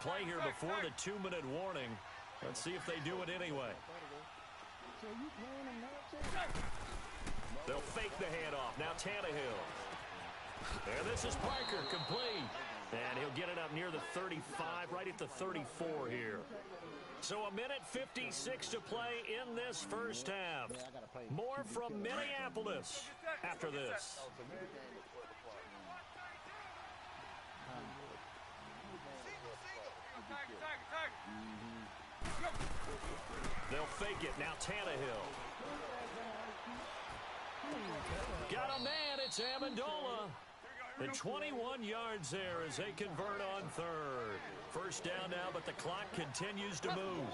play here before the 2-minute warning. Let's see if they do it anyway. They'll fake the handoff. Now Tannehill. And this is Parker, complete. And he'll get it up near the 35, right at the 34 here. So a minute 56 to play in this first half. More from Minneapolis after this. They'll fake it. Now Tannehill. Got a man. It's Amendola. And 21 yards there as they convert on third. First down now, but the clock continues to move.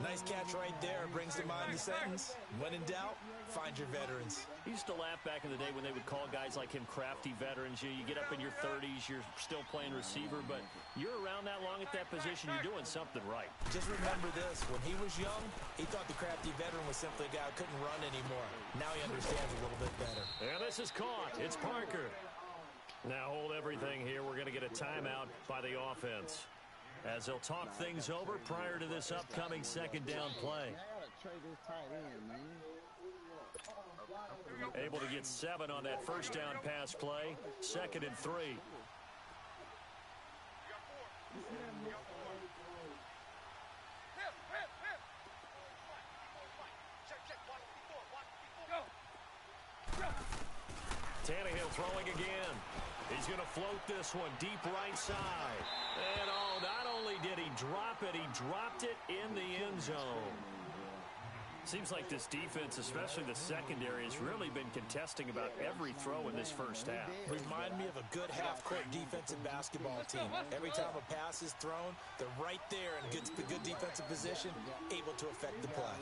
Nice catch right there. Brings to mind the sentence, when in doubt, find your veterans. I used to laugh back in the day when they would call guys like him crafty veterans. You get up in your 30s, you're still playing receiver, but you're around that long at that position, you're doing something right. Just remember this. When he was young, he thought the crafty veteran was simply a guy who couldn't run anymore. Now he understands a little bit better. And this is caught. It's Parker. Now hold everything here. We're going to get a timeout by the offense, as they'll talk things over prior to this upcoming second down play. Able to get 7 on that first down pass play. 2nd and 3. Tannehill throwing again. He's going to float this one deep right side. And oh, not only did he drop it, he dropped it in the end zone. Seems like this defense, especially the secondary, has really been contesting about every throw in this first half. Remind me of a good half-court defensive basketball team. Every time a pass is thrown, they're right there in good defensive position, able to affect the play.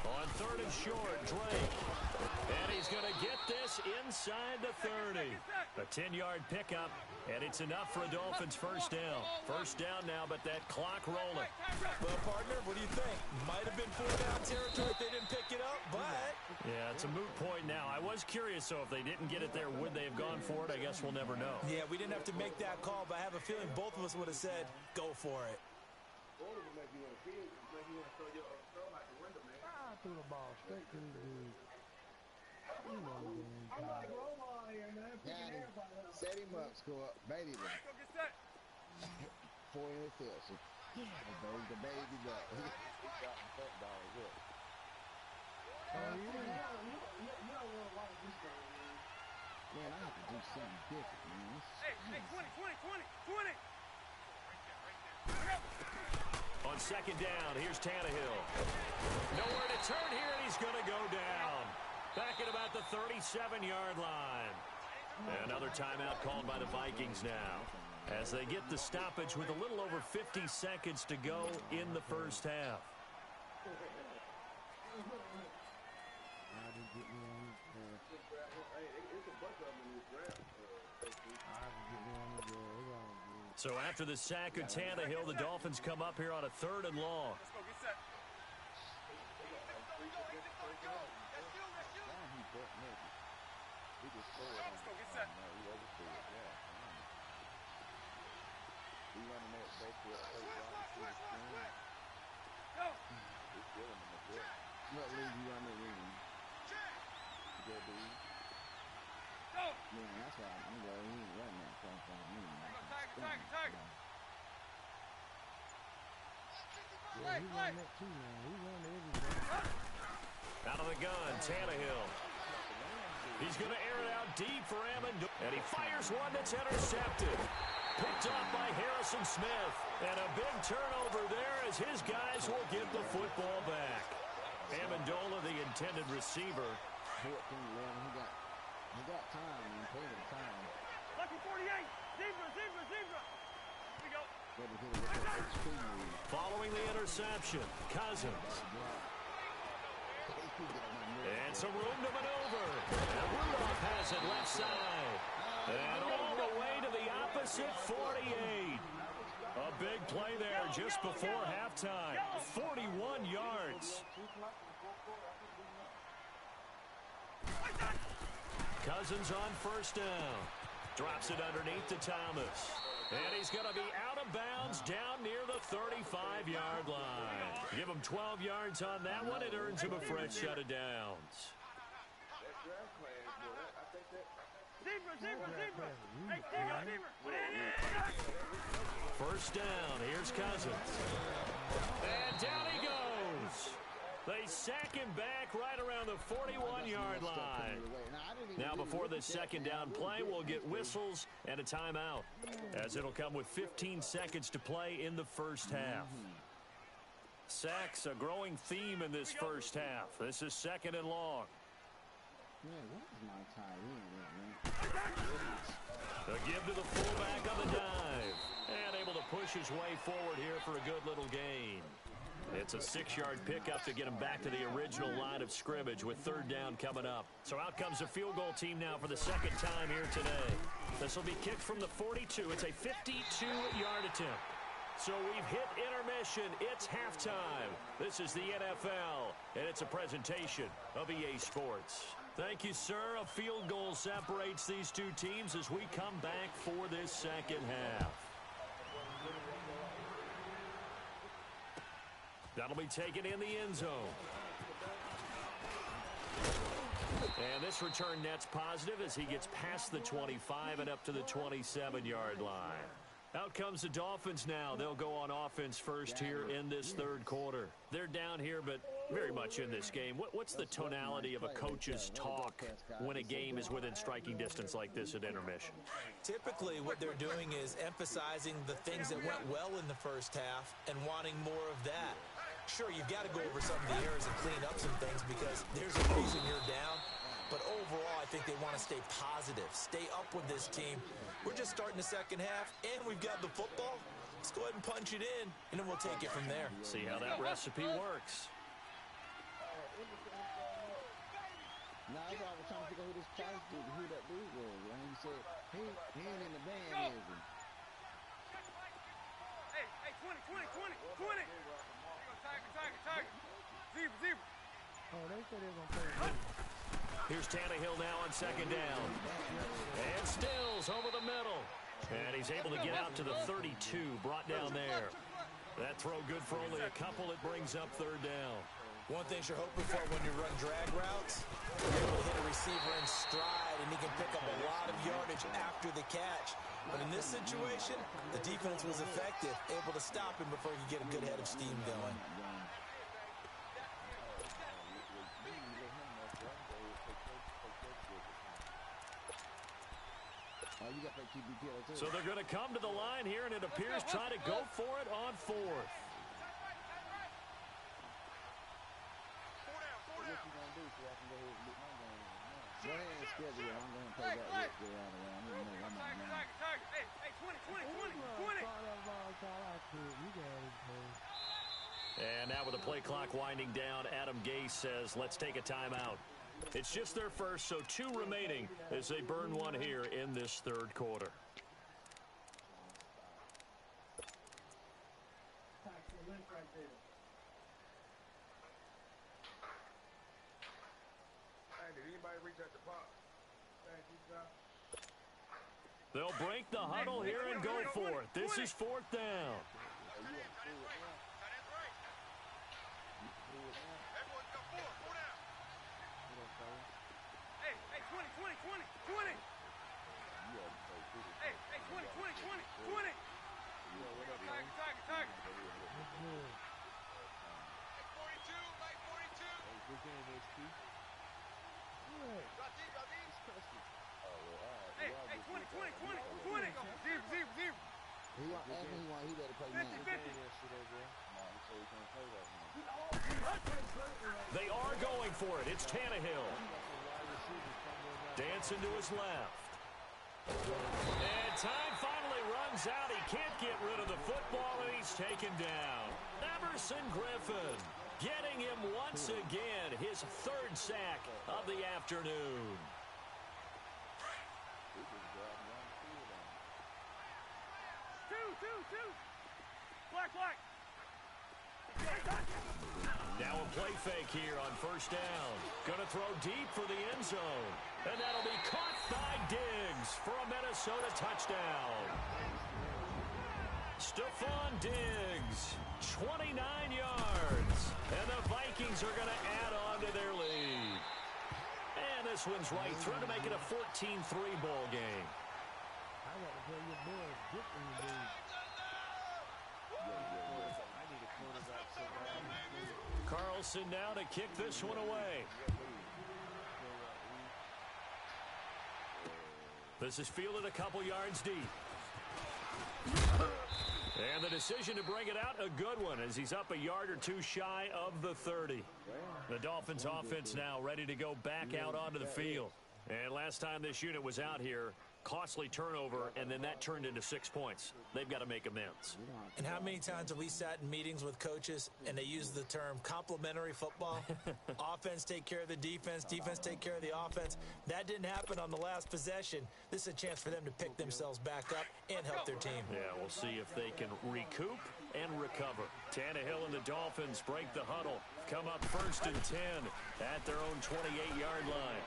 On 3rd and short, Drake. And he's going to get this inside the 30. A 10-yard pickup, and it's enough for a Dolphins first down. First down now, but that clock rolling. Well, partner, what do you think? Might have been 4-down territory if they didn't pick it up, but... Yeah, it's a moot point now. I was curious, so if they didn't get it there, would they have gone for it? I guess we'll never know. Yeah, we didn't have to make that call, but I have a feeling both of us would have said, go for it. I threw the ball straight to the dude. I'm like Roma here, man. Set him up, score up, baited him. 4 interceptions. The baby duck. Oh, yeah. You don't want to watch this game, man. Man, I have to do something different, man. Hey, 20. On second down, here's Tannehill. Nowhere to turn here, and he's going to go down. Back at about the 37-yard line. Another timeout called by the Vikings now, as they get the stoppage with a little over 50 seconds to go in the first half. So after the sack of Tannehill, the Dolphins come up here on a 3rd and long. Let's go get set. Let's go get set. Go. What league you on the ring? Go, dude. Go. Man, that's why I'm going. He ain't running that far from me. Tiger. Yeah, he run that too, man. He run everything. Out of the gun, Tannehill. He's going to air it out deep for Amendola. And he fires one that's intercepted. Picked up by Harrison Smith. And a big turnover there as his guys will get the football back. Amendola, the intended receiver. 14-11. He got time, man. Plenty of time. Lucky 48. Zebra. Here we go. Following the interception, Cousins. And some room to maneuver. And Rudolph has it left side. And all the way to the opposite 48. A big play there just before halftime. 41 yards. Cousins on first down. Drops it underneath to Thomas. And he's going to be out of bounds down near the 35-yard line. Give him 12 yards on that one. It earns him a fresh set of downs. First down. Here's Cousins. And down he goes. They sack him back right around the 41-yard line. Now before this second down play, we'll get whistles and a timeout, as it'll come with 15 seconds to play in the first half. Sacks, a growing theme in this first half. This is second and long. The give to the fullback on the dive. And able to push his way forward here for a good little gain. It's a 6-yard pickup to get him back to the original line of scrimmage with third down coming up. So out comes the field goal team now for the second time here today. This will be kicked from the 42. It's a 52-yard attempt. So we've hit intermission. It's halftime. This is the NFL, and it's a presentation of EA Sports. Thank you, sir. A field goal separates these two teams as we come back for this second half. That'll be taken in the end zone. And this return net's positive as he gets past the 25 and up to the 27-yard line. Out comes the Dolphins now. They'll go on offense first here in this third quarter. They're down here, but very much in this game. What's the tonality of a coach's talk when a game is within striking distance like this at intermission? Typically, what they're doing is emphasizing the things that went well in the first half and wanting more of that. Sure, you've got to go over some of the errors and clean up some things because there's a reason you're down. But overall, I think they want to stay positive, stay up with this team. We're just starting the second half, and we've got the football. Let's go ahead and punch it in, and then we'll take it from there. See how that recipe works. Now, that's why I was trying to figure out who this Price dude, who that dude was. And he said, he ain't in the band, is he? Hey, 20. Tiger. Zebra. Oh, they said they were going to play. Here's Tannehill now on second down. And Stills over the middle. And he's able to get out to the 32, brought down there. That throw good for only a couple. It brings up third down. One thing you're hoping for when you run drag routes, you're able to hit a receiver in stride, and he can pick up a lot of yardage after the catch. But in this situation, the defense was effective, able to stop him before he could get a good head of steam going. So they're going to come to the line here, and it appears try to go for it on fourth. And now with the play clock winding down, Adam Gase says, let's take a timeout. It's just their first, so 2 remaining as they burn one here in this third quarter. They'll break the huddle here and go for it. This is fourth down. They are going for it. It's Tannehill. Dancing to his left. And time finally runs out. He can't get rid of the football, and he's taken down. Emerson Griffin getting him once again, his third sack of the afternoon. Two. Black. Now a play fake here on first down. Going to throw deep for the end zone. And that'll be caught by Diggs for a Minnesota touchdown. Stephon Diggs, 29 yards. And the Vikings are going to add on to their lead. And this one's right through to make it a 14-3 ball game. I got to tell your boys, different dude. Carlson now to kick this one away. This is fielded a couple yards deep. And the decision to bring it out, a good one, as he's up a yard or two shy of the 30. The Dolphins offense now ready to go back out onto the field. And last time this unit was out here, costly turnover, and then that turned into 6 points. They've got to make amends. And how many times have we sat in meetings with coaches and they use the term complementary football? Offense take care of the defense, defense take care of the offense. That didn't happen on the last possession. This is a chance for them to pick themselves back up and help their team. Yeah, we'll see if they can recoup and recover. Tannehill and the Dolphins break the huddle. Come up 1st and 10 at their own 28-yard line.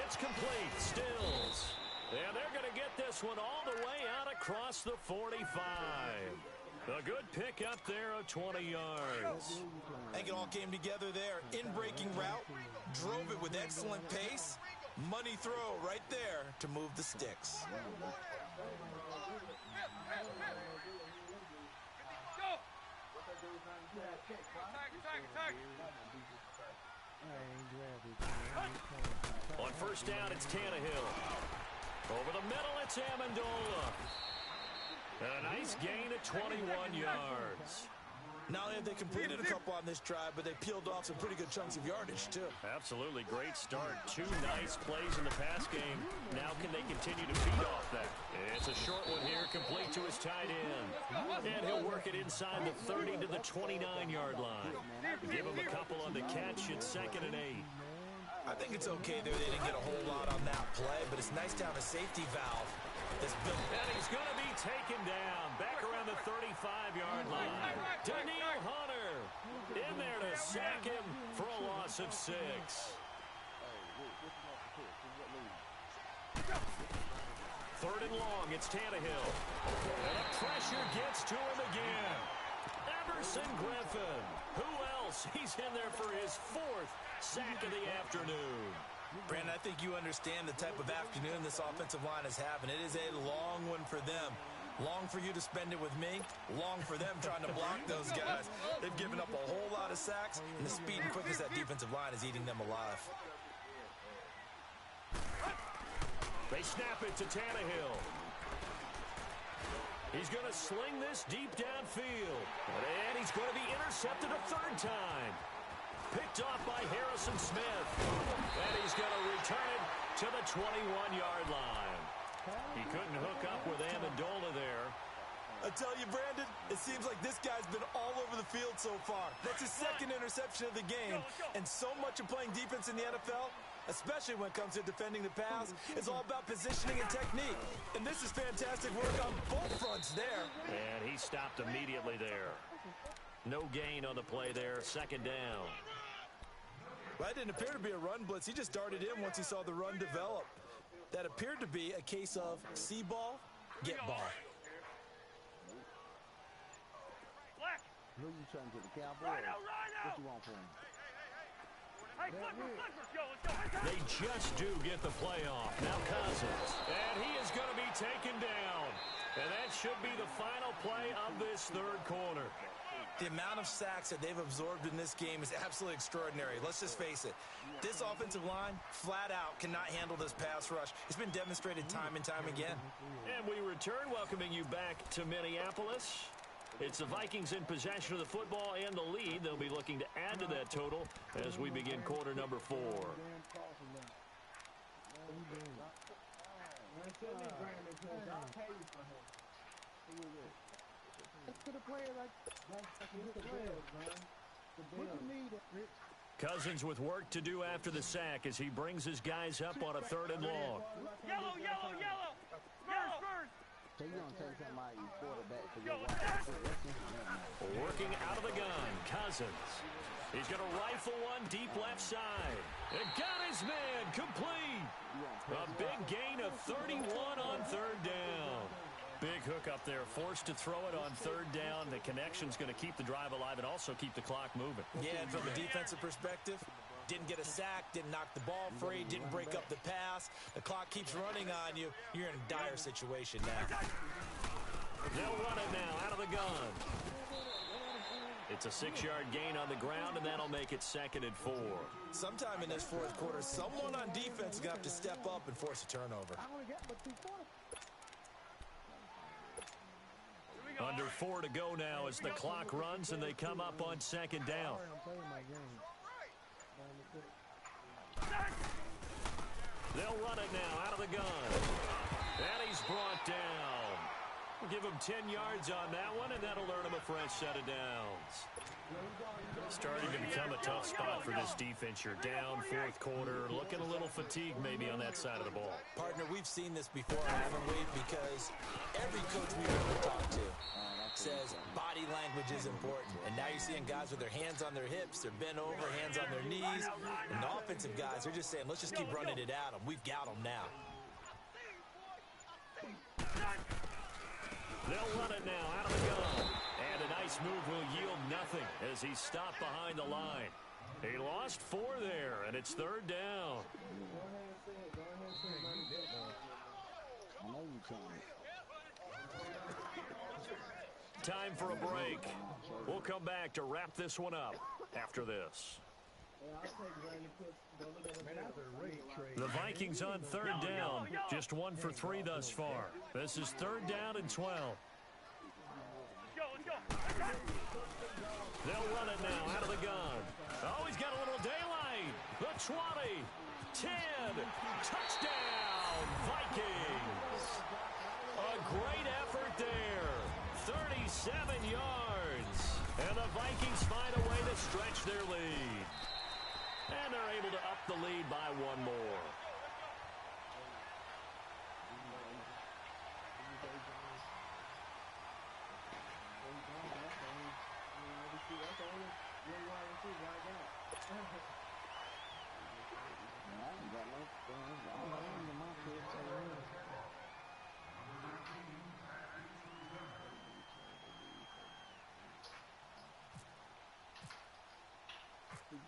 It's complete. Stills. And they're going to get this one all the way out across the 45. A good pick up there of 20 yards. I think it all came together there. In-breaking route. Drove it with excellent pace. Money throw right there to move the sticks. On 1st down, it's Tannehill. Over the middle, it's Amendola. A nice gain of 21 yards. Not only have they completed a couple on this drive, but they peeled off some pretty good chunks of yardage, too. Absolutely great start. 2 nice plays in the pass game. Now can they continue to feed off that? It's a short one here, complete to his tight end. And he'll work it inside the 30 to the 29-yard line. Give him a couple on the catch. It's 2nd and 8. I think it's okay there. They didn't get a whole lot on that play, but it's nice to have a safety valve that's built. And he's going to be taken down back around the 35-yard line. Danielle Hunter in there to sack him for a loss of 6. 3rd and long, it's Tannehill. And the pressure gets to him again. Everson Griffin. Who else? He's in there for his 4th sack of the afternoon. Brandon, I think you understand the type of afternoon this offensive line is having. It is a long one for them. Long for you to spend it with me. Long for them trying to block those guys. They've given up a whole lot of sacks, and the speed and quickness of that defensive line is eating them alive. They snap it to Tannehill. He's going to sling this deep downfield. And he's going to be intercepted a 3rd time. Picked off by Harrison Smith. And he's going to return it to the 21-yard line. He couldn't hook up with Amendola there. I tell you, Brandon, it seems like this guy's been all over the field so far. That's his 2nd interception of the game. And so much of playing defense in the NFL, especially when it comes to defending the pass, is all about positioning and technique. And this is fantastic work on both fronts there. And he stopped immediately there. No gain on the play there. 2nd down. Well, that didn't appear to be a run blitz. He just darted in once he saw the run develop. That appeared to be a case of see ball, get ball. Who you trying to the Cowboys? What you want from him? Hey, Clippers, let's go. They just do get the playoff. Now Cousins. And he is going to be taken down. And that should be the final play of this 3rd quarter. The amount of sacks that they've absorbed in this game is absolutely extraordinary. Let's just face it. This offensive line, flat out, cannot handle this pass rush. It's been demonstrated time and time again. And we return, welcoming you back to Minneapolis. It's the Vikings in possession of the football and the lead. They'll be looking to add to that total as we begin quarter number 4. Cousins with work to do after the sack as he brings his guys up on a 3rd and long. Yellow, yellow, yellow. Spurs. So you don't take somebody quarterback for your wife. Working out of the gun, Cousins. He's going to rifle one deep left side. And got his man complete. A big gain of 31 on third down. Big hook up there, forced to throw it on third down. The connection's going to keep the drive alive and also keep the clock moving. Yeah, and from a defensive perspective, didn't get a sack, didn't knock the ball free, didn't break up the pass. The clock keeps running on you. You're in a dire situation now. They'll run it now out of the gun. It's a 6-yard gain on the ground, and that'll make it 2nd and 4. Sometime in this fourth quarter, someone on defense is going to have to step up and force a turnover. Under 4 to go now as the clock runs and they come up on 2nd down. They'll run it now out of the gun. And he's brought down. We'll give him 10 yards on that one, and that'll earn him a fresh set of downs. Starting to become a tough spot for this defense. You're down fourth quarter, looking a little fatigued maybe on that side of the ball. Partner, we've seen this before, haven't we? Because every coach we've ever talked to says body language is important. And now you're seeing guys with their hands on their hips, they're bent over, hands on their knees. And the offensive guys, they're just saying, let's just keep running it at them. We've got them now. They'll run it now out of the gun. And a nice move will yield nothing as he's stopped behind the line. He lost 4 there, and it's 3rd down. Time for a break. We'll come back to wrap this one up after this. The Vikings on 3rd down. Just 1 for 3 thus far. This is 3rd down and 12. They'll run it now out of the gun. Oh, he's got a little daylight. The 20, 10, touchdown, Vikings. A great effort there. 37 yards. And the Vikings find a way to stretch their lead. And they're able to up the lead by 1 more.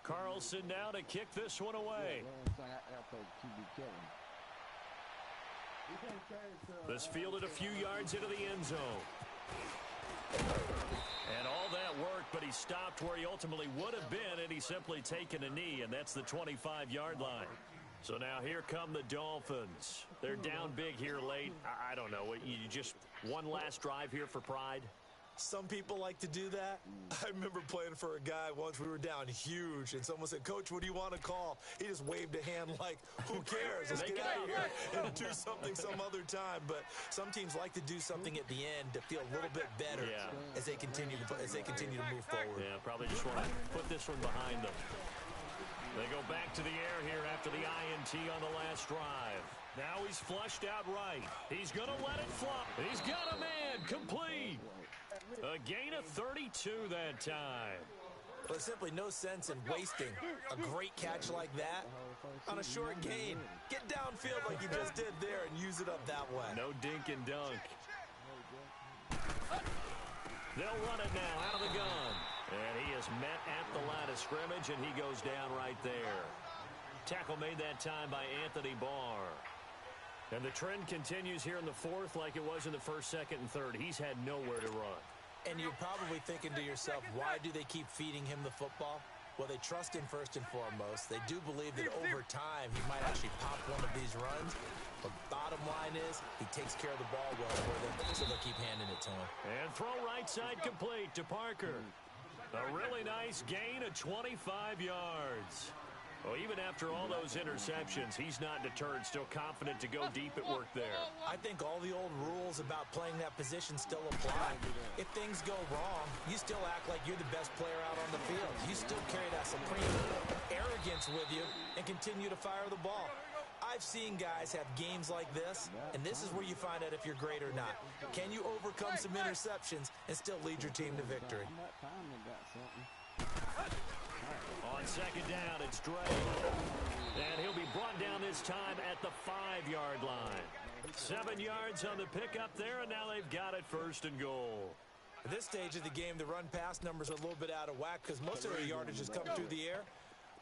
Carlson now to kick this one away. This fielded a few yards into the end zone. And all that work, but he stopped where he ultimately would have been, and he's simply taken a knee, and that's the 25-yard line. So now here come the Dolphins. They're down big here late. I don't know. You just one last drive here for pride? Some people like to do that. I remember playing for a guy once. We were down huge, and someone said, "Coach, what do you want to call?" He just waved a hand like, who cares? Let's get out of here and do something some other time. But some teams like to do something at the end to feel a little bit better as they continue to move forward. Yeah, probably just want to put this one behind them. They go back to the air here after the INT on the last drive. Now he's flushed out right. He's going to let it fly. He's got a man complete. A gain of 32 that time. There's simply no sense in wasting a great catch like that on a short gain. Get downfield like you just did there and use it up that way. No dink and dunk. They'll run it now out of the gun. And he is met at the line of scrimmage, and he goes down right there. Tackle made that time by Anthony Barr. And the trend continues here in the fourth like it was in the first, second, and third. He's had nowhere to run. And you're probably thinking to yourself, why do they keep feeding him the football? Well, they trust him first and foremost. They do believe that over time he might actually pop one of these runs. But bottom line is he takes care of the ball well for them, so they'll keep handing it to him. And throw right side complete to Parker. A really nice gain of 25 yards. Well, even after all those interceptions, he's not deterred, still confident to go deep at work there. I think all the old rules about playing that position still apply. If things go wrong, you still act like you're the best player out on the field. You still carry that supreme arrogance with you and continue to fire the ball. I've seen guys have games like this, and this is where you find out if you're great or not. Can you overcome some interceptions and still lead your team to victory? On second down, it's Dre. And he'll be brought down this time at the 5-yard line. 7 yards on the pickup there, and now they've got it 1st and goal. At this stage of the game, the run-pass numbers are a little bit out of whack because most of their yardage has come through the air.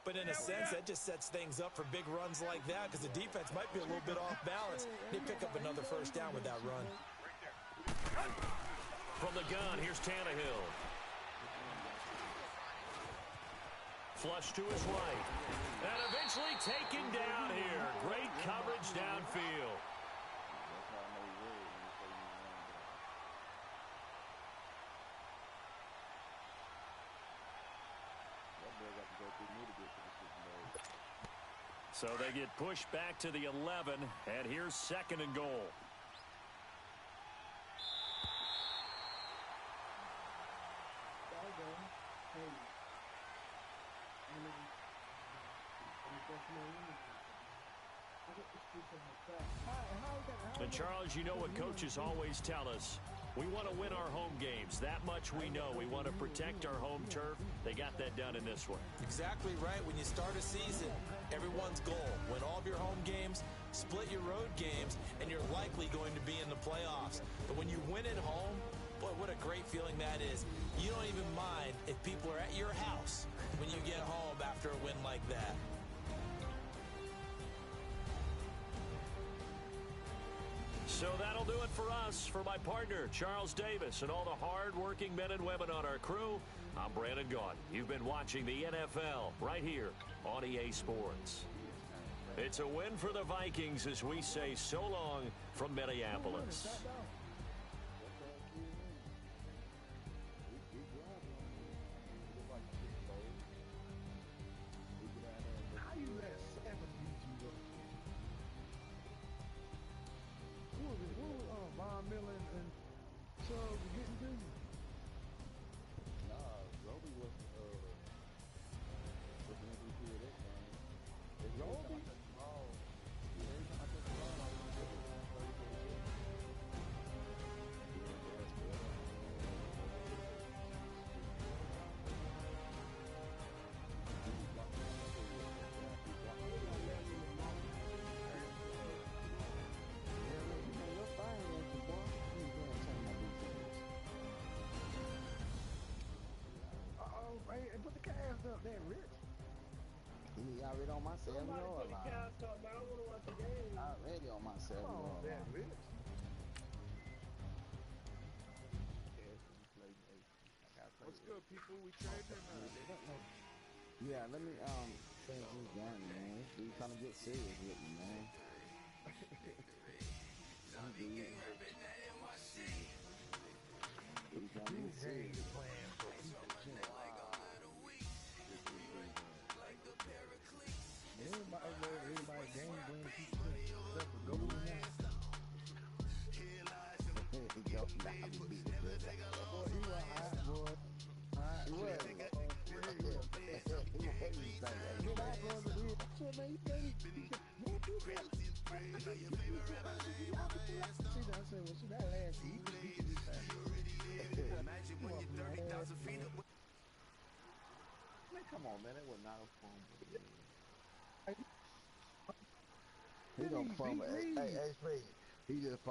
But in a sense, that just sets things up for big runs like that because the defense might be a little bit off balance. They pick up another 1st down with that run. From the gun, here's Tannehill. Flush to his right. And eventually taken down here. Great coverage downfield. So they get pushed back to the 11, and here's 2nd and goal. And Charles, you know what coaches always tell us. We want to win our home games. That much we know. We want to protect our home turf. They got that done in this one. Exactly right. When you start a season, everyone's goal, win all of your home games, split your road games, and you're likely going to be in the playoffs. But when you win at home, boy, what a great feeling that is. You don't even mind if people are at your house when you get home after a win like that. So that'll do it for us. For my partner, Charles Davis, and all the hard-working men and women on our crew, I'm Brandon Gaudin. You've been watching the NFL right here on EA Sports. It's a win for the Vikings as we say so long from Minneapolis. He already on my 7-yard line. Already on my 7-yard line. What's good, people? We trading now. Yeah, let me change this gun, man. This dude trying to get serious with me, man. He's trying to get serious. Everybody game bring people stuff for gold now. Boy, he was hot, boy. Hot. He was. Come on, man. That was not a fun. He gonna fumble. Hey, he just